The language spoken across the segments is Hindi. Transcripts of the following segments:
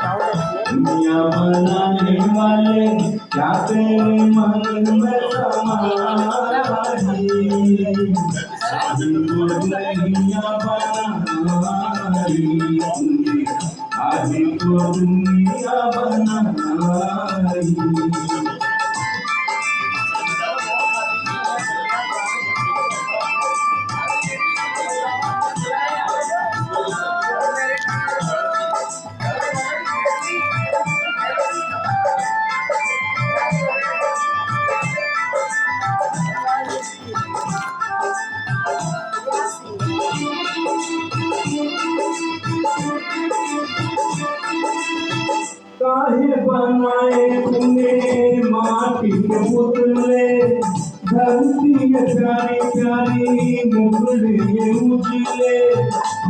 दुनिया बनाने वाले क्या तेरे मन में समाई, शादी को दुनिया बनाई, शादी को दुनिया बनाई। काहे बनाए तूने माटी के पुतले, धरती ये प्यारी प्यारी मुगले ये उजले।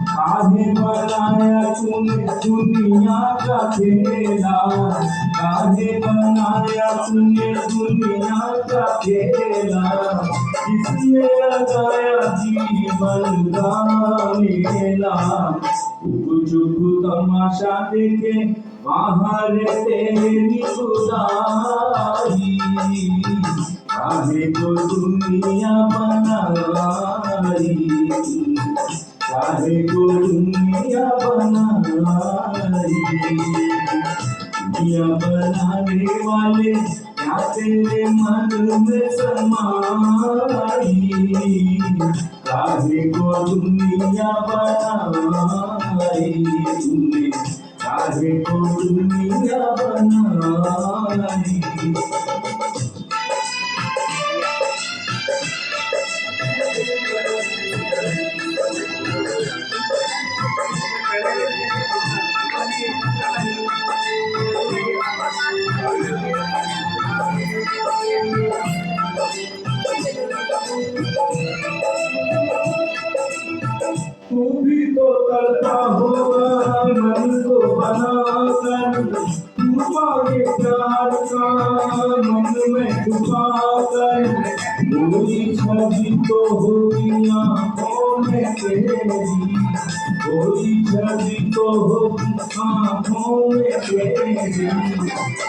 काहे बनाया तूने दुनिया का खेला, काहे बनाया तूने दुनिया का खेला, इसमें लगाया जीवन का मेला। चुप तमाशा देखे बाहर तेरी खुदाई, काहे को दुनिया बनाई, काहे को दुनिया बनाई। दुनिया बनाने वाले क्या तेरे मन में समाई, काहे को दुनिया बनाई तूने, काहे को दुनिया बनाई। तू भी तो करता होगा मन को बनाकर, छुपाए प्यार का मन में छुपाकर। कोई छवि तो होगी आँखों में तेरी, कोई छवि तो होगी आँखों में तेरी,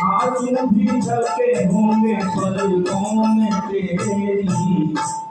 आँसू भी झलके होंगे पलकों में तेरी।